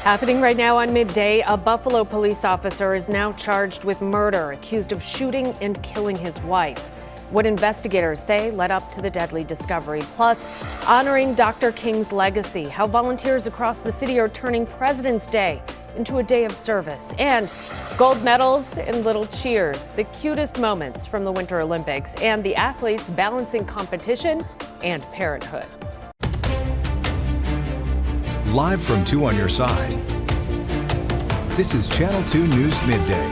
Happening right now on Midday, a Buffalo police officer is now charged with murder, accused of shooting and killing his wife. What investigators say led up to the deadly discovery. Plus, honoring Dr. King's legacy, how volunteers across the city are turning President's Day into a day of service. And gold medals and little cheers, the cutest moments from the Winter Olympics, and the athletes balancing competition and parenthood. Live from 2 on your side, this is Channel 2 News Midday.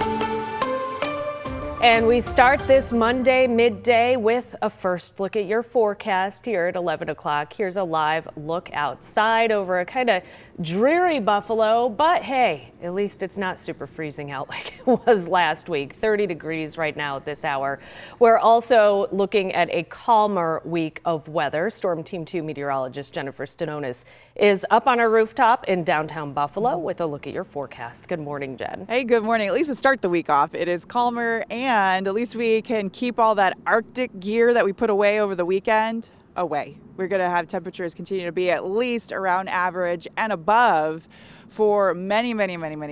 And we start this Monday midday with a first look at your forecast here at 11 o'clock. Here's a live look outside over a kind of dreary Buffalo, but hey, at least it's not super freezing out like it was last week. 30 degrees right now at this hour. We're also looking at a calmer week of weather. Storm Team 2 meteorologist Jennifer Stanonis is up on our rooftop in downtown Buffalo with a look at your forecast. Good morning, Jen. Hey, good morning. At least to start the week off, it is calmer, and at least we can keep all that Arctic gear that we put away over the weekend away. We're going to have temperatures continue to be at least around average and above for many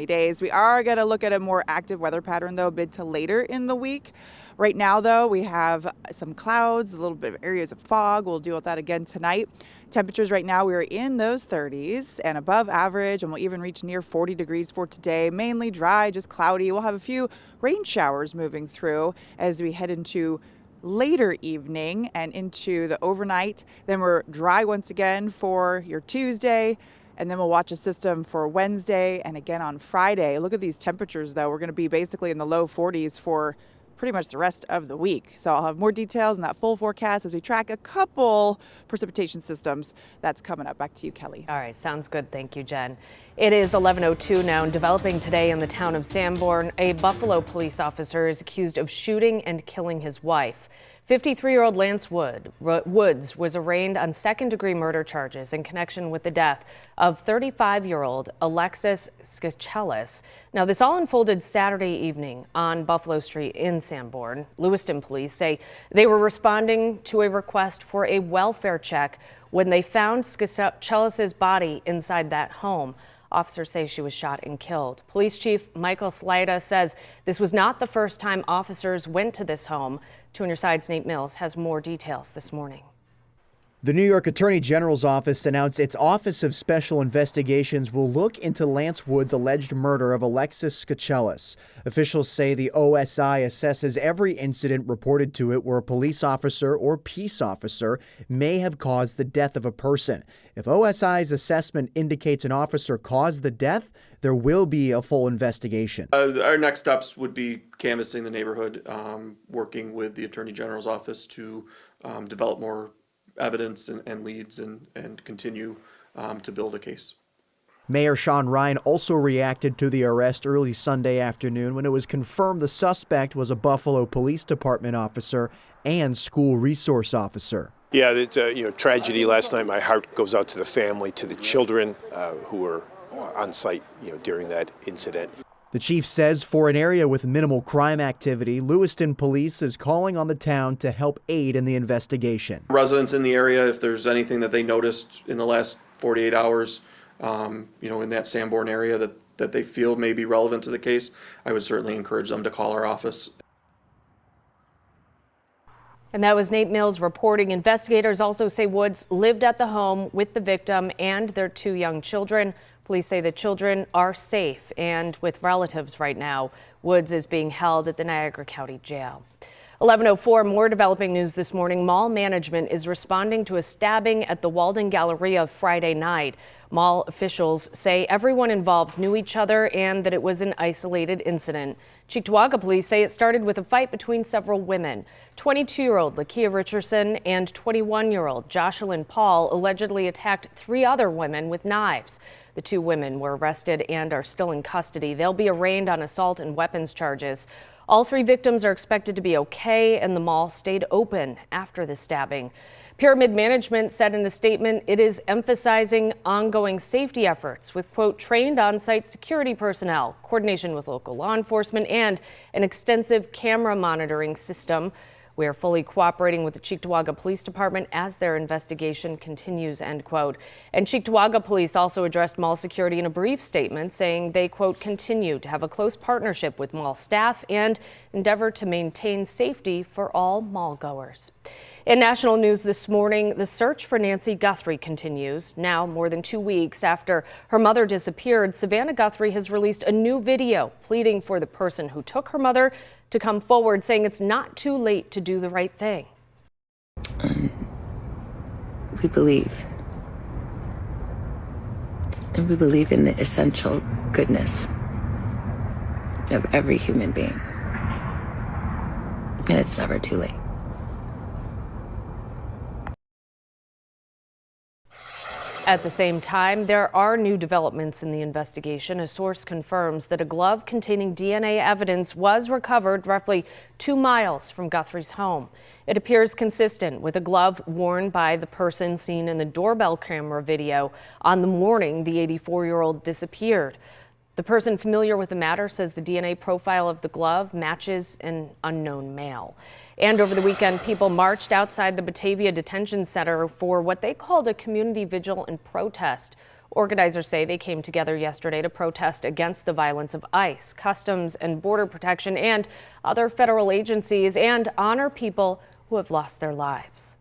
days. We are going to look at a more active weather pattern, though, mid to later in the week. Right now, though, we have some clouds, a little bit of areas of fog. We'll deal with that again tonight. Temperatures right now, we're in those 30s and above average, and we'll even reach near 40 degrees for today. Mainly dry, just cloudy. We'll have a few rain showers moving through as we head into later evening and into the overnight. Then we're dry once again for your Tuesday, and then we'll watch a system for Wednesday and again on Friday. Look at these temperatures, though. We're going to be basically in the low 40s for pretty much the rest of the week. So I'll have more details in that full forecast as we track a couple precipitation systems that's coming up. Back to you, Kelly. All right, sounds good. Thank you, Jen. It is 11:02 now, and developing today in the town of Sanborn, a Buffalo police officer is accused of shooting and killing his wife. 53-year-old Lance Woods was arraigned on second-degree murder charges in connection with the death of 35-year-old Alexis Skachelis. Now, this all unfolded Saturday evening on Buffalo Street in Sanborn. Lewiston police say they were responding to a request for a welfare check when they found Skachelis's body inside that home. Officers say she was shot and killed. Police Chief Michael Slida says this was not the first time officers went to this home. 2 on your side's Nate Mills has more details this morning. The New York Attorney General's office announced its Office of Special Investigations will look into Lance Woods' alleged murder of Alexis Skachelis. Officials say the OSI assesses every incident reported to it where a police officer or peace officer may have caused the death of a person. If OSI's assessment indicates an officer caused the death, there will be a full investigation. Our next steps would be canvassing the neighborhood, working with the Attorney General's office to develop more evidence and leads and continue to build a case. Mayor Sean Ryan also reacted to the arrest early Sunday afternoon when it was confirmed the suspect was a Buffalo Police Department officer and school resource officer. Yeah, it's a tragedy last night. My heart goes out to the family, to the children who were on site during that incident. The chief says for an area with minimal crime activity, Lewiston Police is calling on the town to help aid in the investigation. Residents in the area, if there's anything that they noticed in the last 48 hours, in that Sanborn area that they feel may be relevant to the case, I would certainly encourage them to call our office. And that was Nate Mills reporting. Investigators also say Woods lived at the home with the victim and their 2 young children. Police say the children are safe and with relatives right now. Woods is being held at the Niagara County Jail. 11:04, more developing news this morning. Mall management is responding to a stabbing at the Walden Galleria Friday night. Mall officials say everyone involved knew each other and that it was an isolated incident. Cheektowaga police say it started with a fight between several women. 22-year-old Lakia Richardson and 21-year-old Jocelyn Paul allegedly attacked 3 other women with knives. The 2 women were arrested and are still in custody. They'll be arraigned on assault and weapons charges. All 3 victims are expected to be okay, and the mall stayed open after the stabbing. Pyramid Management said in a statement it is emphasizing ongoing safety efforts with, quote, trained on-site security personnel, coordination with local law enforcement, and an extensive camera monitoring system. We are fully cooperating with the Cheektowaga Police Department as their investigation continues, end quote. And Cheektowaga Police also addressed mall security in a brief statement, saying they, quote, continue to have a close partnership with mall staff and endeavor to maintain safety for all mall goers. In national news this morning, the search for Nancy Guthrie continues. Now, more than 2 weeks after her mother disappeared, Savannah Guthrie has released a new video pleading for the person who took her mother to come forward, saying it's not too late to do the right thing. We believe. And we believe in the essential goodness of every human being. And it's never too late. At the same time, there are new developments in the investigation. A source confirms that a glove containing DNA evidence was recovered roughly 2 miles from Guthrie's home. It appears consistent with a glove worn by the person seen in the doorbell camera video on the morning the 84-year-old disappeared. The person familiar with the matter says the DNA profile of the glove matches an unknown male. And over the weekend, people marched outside the Batavia Detention Center for what they called a community vigil and protest. Organizers say they came together yesterday to protest against the violence of ICE, Customs and Border Protection, and other federal agencies, and honor people who have lost their lives.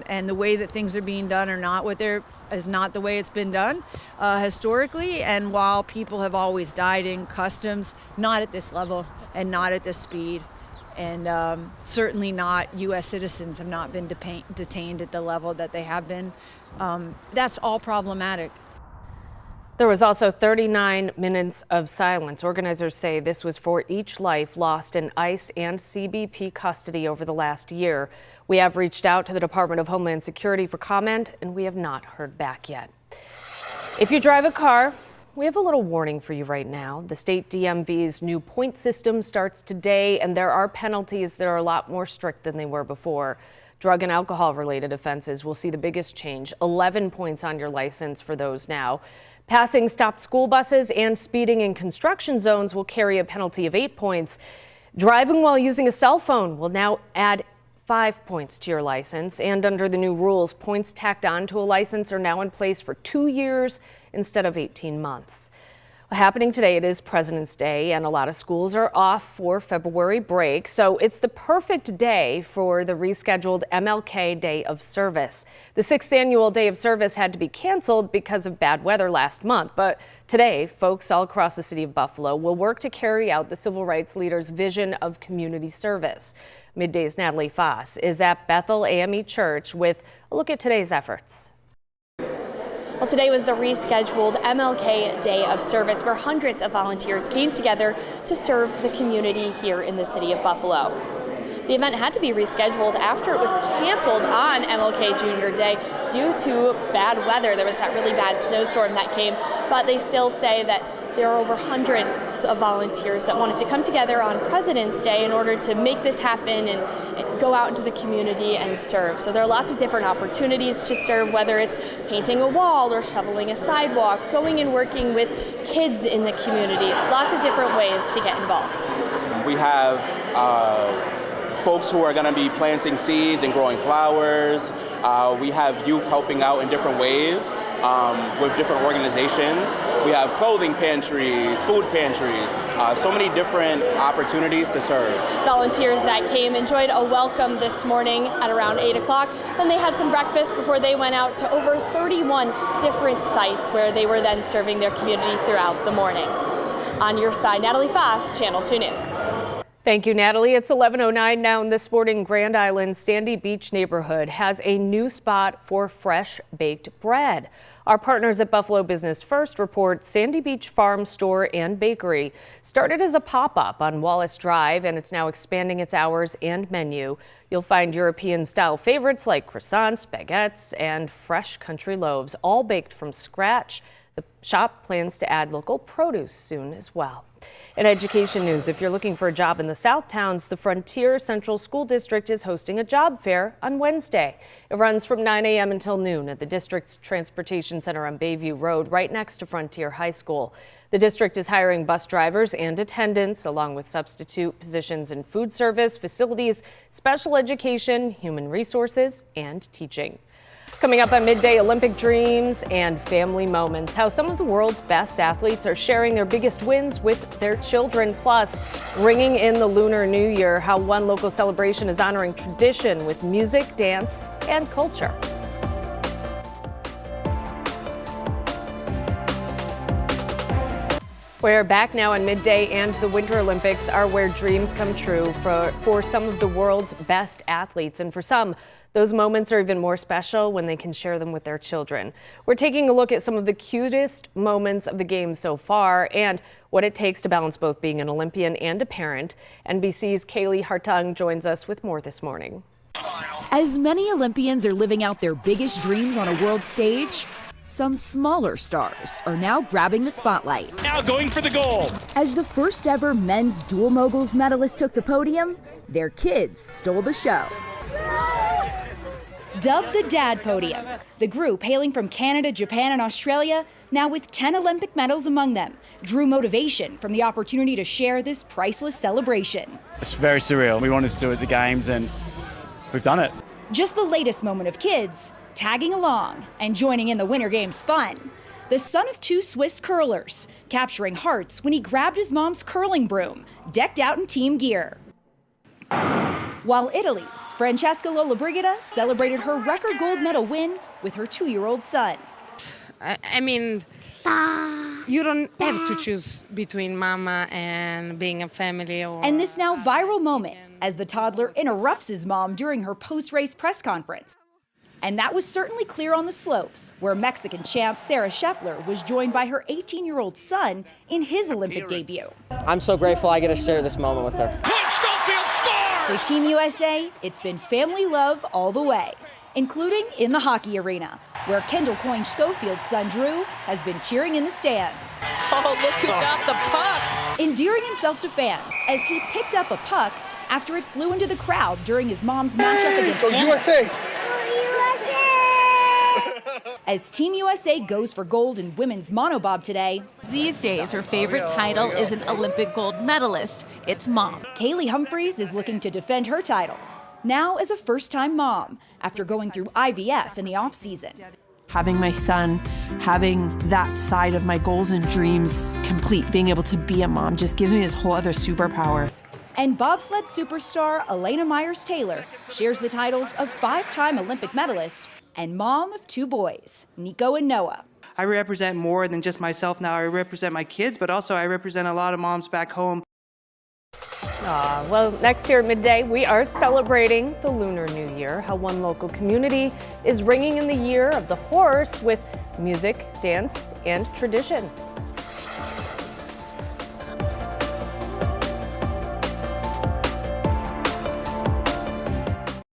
And the way that things are being done is not the way it's been done historically. And while people have always died in customs, not at this level and not at this speed. And certainly not U.S. citizens have not been detained at the level that they have been. That's all problematic. There was also 39 minutes of silence. Organizers say this was for each life lost in ICE and CBP custody over the last year. We have reached out to the Department of Homeland Security for comment, and we have not heard back yet. If you drive a car, we have a little warning for you right now. The state DMV's new point system starts today, and there are penalties that are a lot more strict than they were before. Drug and alcohol related offenses will see the biggest change, 11 points on your license for those now. Passing stopped school buses and speeding in construction zones will carry a penalty of 8 points. Driving while using a cell phone will now add 5 points to your license. And under the new rules, points tacked onto a license are now in place for 2 years instead of 18 months. Happening today, it is President's Day, and a lot of schools are off for February break, so it's the perfect day for the rescheduled MLK Day of Service. The 6th annual Day of Service had to be canceled because of bad weather last month, but today, folks all across the city of Buffalo will work to carry out the civil rights leader's vision of community service. Midday's Natalie Foss is at Bethel AME Church with a look at today's efforts. Well, today was the rescheduled MLK Day of Service, where hundreds of volunteers came together to serve the community here in the city of Buffalo. The event had to be rescheduled after it was canceled on MLK Junior Day due to bad weather. There was that really bad snowstorm that came, but they still say that there are over hundreds of volunteers that wanted to come together on President's Day in order to make this happen and go out into the community and serve. So there are lots of different opportunities to serve, whether it's painting a wall or shoveling a sidewalk, going and working with kids in the community. Lots of different ways to get involved. We have folks who are going to be planting seeds and growing flowers. We have youth helping out in different ways with different organizations. We have clothing pantries, food pantries, so many different opportunities to serve. Volunteers that came enjoyed a welcome this morning at around 8 o'clock. Then they had some breakfast before they went out to over 31 different sites where they were then serving their community throughout the morning. On your side, Natalie Foss, Channel 2 News. Thank you, Natalie. It's 11:09 now, and this morning Grand Island's Sandy Beach neighborhood has a new spot for fresh baked bread. Our partners at Buffalo Business First report Sandy Beach Farm Store and Bakery started as a pop-up on Wallace Drive, and it's now expanding its hours and menu. You'll find European-style favorites like croissants, baguettes, and fresh country loaves, all baked from scratch. The shop plans to add local produce soon as well. In education news, if you're looking for a job in the South Towns, the Frontier Central School District is hosting a job fair on Wednesday. It runs from 9 a.m. until noon at the district's transportation center on Bayview Road, right next to Frontier High School. The district is hiring bus drivers and attendants, along with substitute positions in food service, facilities, special education, human resources, and teaching. Coming up on Midday, Olympic dreams and family moments. How some of the world's best athletes are sharing their biggest wins with their children. Plus, ringing in the Lunar New Year. How one local celebration is honoring tradition with music, dance, and culture. We're back now on Midday, and the Winter Olympics are where dreams come true for some of the world's best athletes. And for some, those moments are even more special when they can share them with their children. We're taking a look at some of the cutest moments of the Games so far and what it takes to balance both being an Olympian and a parent. NBC's Kaylee Hartung joins us with more this morning. As many Olympians are living out their biggest dreams on a world stage, some smaller stars are now grabbing the spotlight. Now going for the gold. As the first ever men's dual moguls medalist took the podium, their kids stole the show. Dubbed the Dad Podium, the group hailing from Canada, Japan, and Australia, now with 10 Olympic medals among them, drew motivation from the opportunity to share this priceless celebration. It's very surreal. We wanted to do it at the Games and we've done it. Just the latest moment of kids tagging along and joining in the Winter Games fun. The son of two Swiss curlers, capturing hearts when he grabbed his mom's curling broom, decked out in team gear. While Italy's Francesca Lollobrigida celebrated her record gold medal win with her 2-year-old son. I mean, you don't have to choose between mama and being a family. And this now viral moment as the toddler interrupts his mom during her post-race press conference. And that was certainly clear on the slopes, where Mexican champ Sarah Scheffler was joined by her 18-year-old son in his Olympic debut. I'm so grateful I get to share this moment with her. For Team USA, it's been family love all the way, including in the hockey arena, where Kendall Coyne-Schofield's son Drew has been cheering in the stands. Oh, look who got the puck! Endearing himself to fans as he picked up a puck after it flew into the crowd during his mom's matchup against Canada. USA! As Team USA goes for gold in women's monobob today. These days, her favorite title is an Olympic gold medalist. It's mom. Kaylee Humphries is looking to defend her title, now as a first-time mom after going through IVF in the off-season. Having my son, having that side of my goals and dreams complete, being able to be a mom just gives me this whole other superpower. And bobsled superstar Elena Myers-Taylor shares the titles of 5-time Olympic medalist and mom of 2 boys, Nico and Noah. I represent more than just myself now. I represent my kids, but also I represent a lot of moms back home. Well, next here at Midday, we are celebrating the Lunar New Year, how one local community is ringing in the year of the horse with music, dance, and tradition.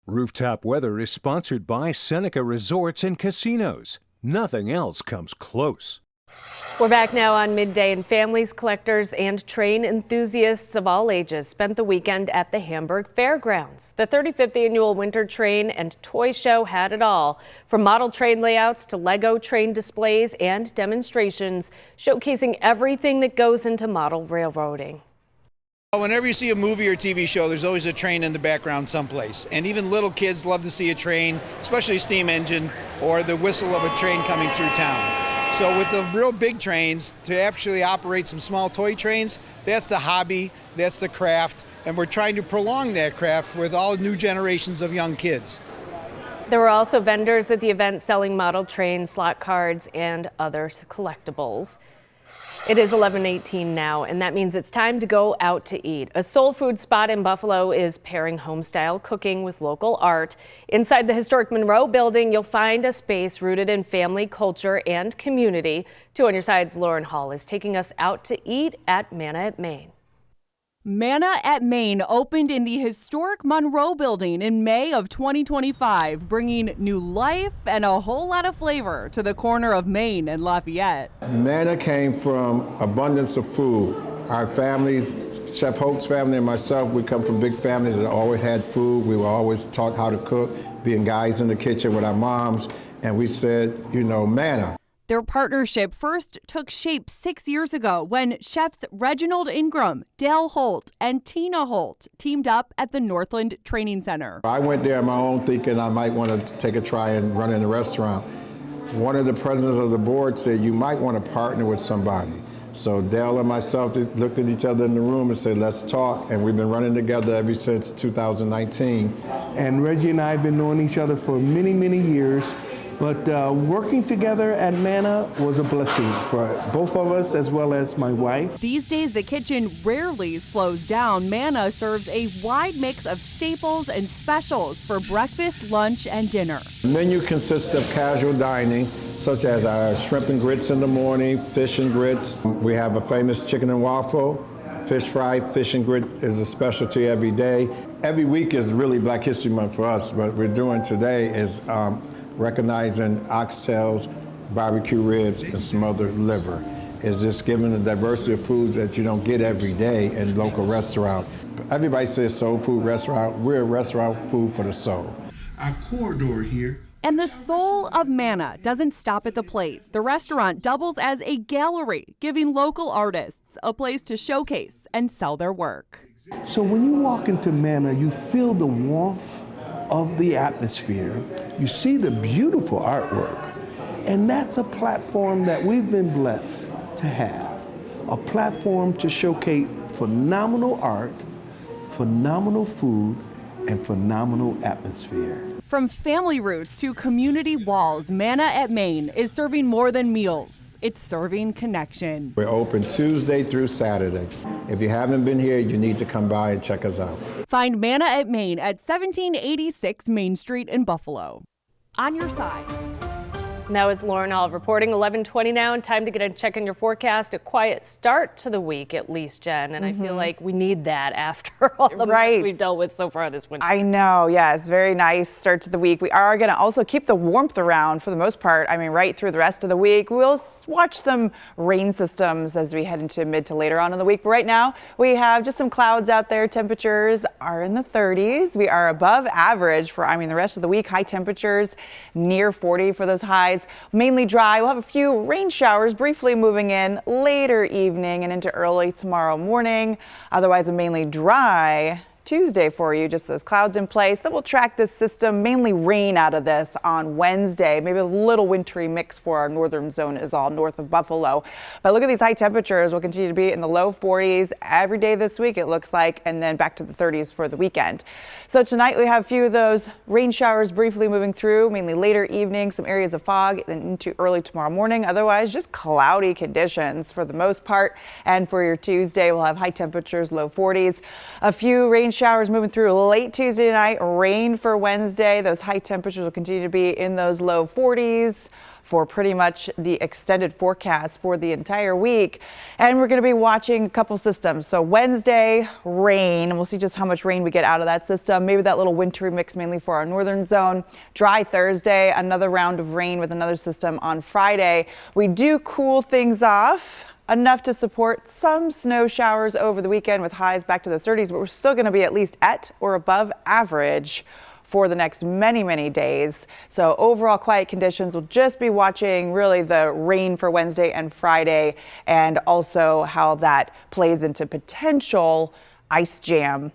Rooftop Weather is sponsored by Seneca Resorts and Casinos. Nothing else comes close. We're back now on Midday, and families, collectors, and train enthusiasts of all ages spent the weekend at the Hamburg Fairgrounds. The 35th annual Winter Train and Toy Show had it all, from model train layouts to Lego train displays and demonstrations, showcasing everything that goes into model railroading. Whenever you see a movie or TV show, there's always a train in the background someplace. And even little kids love to see a train, especially a steam engine or the whistle of a train coming through town. So with the real big trains, to actually operate some small toy trains, that's the hobby, that's the craft, and we're trying to prolong that craft with all new generations of young kids. There were also vendors at the event selling model trains, slot cards, and other collectibles. It is 11:18 now, and that means it's time to go out to eat. A soul food spot in Buffalo is pairing home-style cooking with local art. Inside the historic Monroe building, you'll find a space rooted in family, culture, and community. 2 on Your Side's Lauren Hall is taking us out to eat at Manna at Main. Manna at Maine opened in the historic Monroe Building in May of 2025, bringing new life and a whole lot of flavor to the corner of Maine and Lafayette. Manna came from abundance of food. Our families, Chef Holt's family and myself, we come from big families that always had food. We were always taught how to cook, being guys in the kitchen with our moms, and we said, manna. Their partnership first took shape 6 years ago when chefs Reginald Ingram, Dale Holt, and Tina Holt teamed up at the Northland Training Center. I went there on my own thinking I might want to take a try and run in a restaurant. One of the presidents of the board said, you might want to partner with somebody. So Dale and myself looked at each other in the room and said, let's talk. And we've been running together ever since 2019. And Reggie and I have been knowing each other for many, many years. But working together at Manna was a blessing for both of us as well as my wife. These days, the kitchen rarely slows down. Manna serves a wide mix of staples and specials for breakfast, lunch, and dinner. The menu consists of casual dining, such as our shrimp and grits in the morning, fish and grits. We have a famous chicken and waffle, fish fry, fish and grit is a specialty every day. Every week is really Black History Month for us. What we're doing today is recognizing oxtails, barbecue ribs, and smothered liver. It's just giving the diversity of foods that you don't get every day in local restaurants. Everybody says soul food restaurant. We're a restaurant food for the soul. Our corridor here. And the soul of Manna doesn't stop at the plate. The restaurant doubles as a gallery, giving local artists a place to showcase and sell their work. So when you walk into Manna, you feel the warmth of the atmosphere. You see the beautiful artwork. And that's a platform that we've been blessed to have. A platform to showcase phenomenal art, phenomenal food, and phenomenal atmosphere. From family roots to community walls, Manna at Maine is serving more than meals. It's serving connection. We're open Tuesday through Saturday. If you haven't been here, you need to come by and check us out. Find Manna at Maine at 1786 Main Street in Buffalo. On your side. That was Lauren Hall reporting. 11:20 now, and time to get a check on your forecast. A quiet start to the week, at least, Jen. And I feel like we need that after all the mess we've dealt with so far this winter. I know, yes, very nice start to the week. We are going to also keep the warmth around for the most part. I mean, right through the rest of the week. We'll watch some rain systems as we head into mid to later on in the week. But right now, we have just some clouds out there. Temperatures are in the 30s. We are above average for, the rest of the week. High temperatures near 40 for those highs. Mainly dry. We'll have a few rain showers briefly moving in later evening and into early tomorrow morning. Otherwise, a mainly dry Tuesday for you, just those clouds in place. Then we'll track this system, mainly rain out of this on Wednesday. Maybe a little wintry mix for our northern zone is all north of Buffalo. But look at these high temperatures. We'll continue to be in the low 40s every day this week, it looks like, and then back to the 30s for the weekend. So tonight we have a few of those rain showers briefly moving through, mainly later evening, some areas of fog, and into early tomorrow morning. Otherwise, just cloudy conditions for the most part. And for your Tuesday, we'll have high temperatures, low 40s. A few rain showers moving through late Tuesday night, rain for Wednesday. Those high temperatures will continue to be in those low 40s for pretty much the extended forecast for the entire week. And we're going to be watching a couple systems. So Wednesday, rain, and we'll see just how much rain we get out of that system. Maybe that little wintry mix mainly for our northern zone. Dry Thursday, another round of rain with another system on Friday. We do cool things off enough to support some snow showers over the weekend with highs back to the 30s, but we're still going to be at least at or above average for the next many, many days. So overall quiet conditions. We'll just be watching really the rain for Wednesday and Friday, and also how that plays into potential ice jam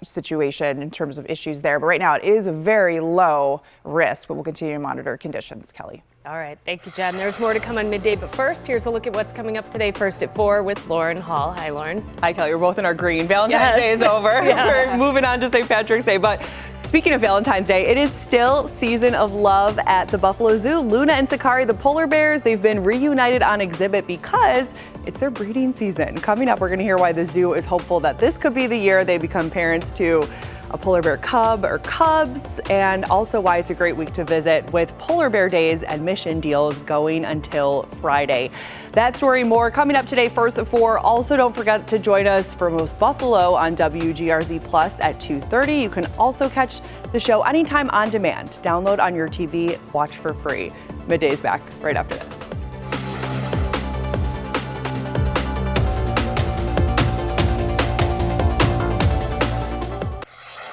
situation in terms of issues there. But right now it is a very low risk, but we'll continue to monitor conditions. Kelly. All right. Thank you, Jen. There's more to come on Midday, but first, here's a look at what's coming up today. First at 4 with Lauren Hall. Hi, Lauren. Hi, Kelly. We're both in our green. Valentine's Day is over. We're moving on to St. Patrick's Day. But speaking of Valentine's Day, it is still season of love at the Buffalo Zoo. Luna and Sakari, the polar bears, they've been reunited on exhibit because it's their breeding season. Coming up, we're going to hear why the zoo is hopeful that this could be the year they become parents to a polar bear cub or cubs, and also why it's a great week to visit with Polar Bear Days admission deals going until Friday. That story more coming up today, first at 4. Also, don't forget to join us for Most Buffalo on WGRZ Plus at 2:30. You can also catch the show anytime on demand. Download on your TV, watch for free. Midday's back right after this.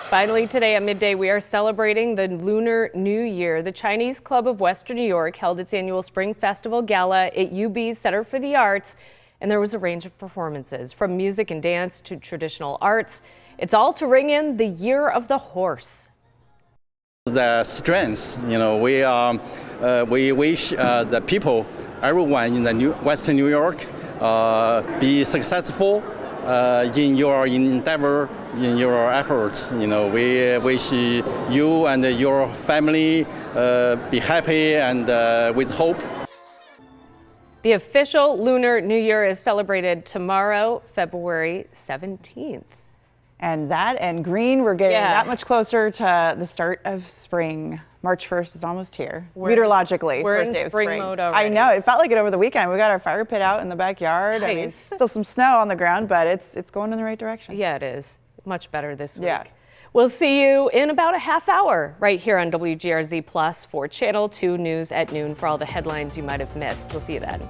Finally today at Midday, we are celebrating the Lunar New Year. The Chinese Club of Western New York held its annual Spring Festival Gala at UB's Center for the Arts, and there was a range of performances, from music and dance to traditional arts. It's all to ring in the Year of the Horse. The strengths, we wish the people, everyone in the Western New York, be successful in your endeavor, in your efforts. We wish you and your family be happy and with hope. The official Lunar New Year is celebrated tomorrow, February 17th. And that and green, we're getting that much closer to the start of spring. March 1st is almost here. Meteorologically, we're first in day of spring mode already. I know, it felt like it over the weekend. We got our fire pit out in the backyard. Nice. I mean, still some snow on the ground, but it's going in the right direction. Yeah, it is. Much better this week. Yeah. We'll see you in about a half hour right here on WGRZ Plus for Channel 2 News at noon for all the headlines you might have missed. We'll see you then.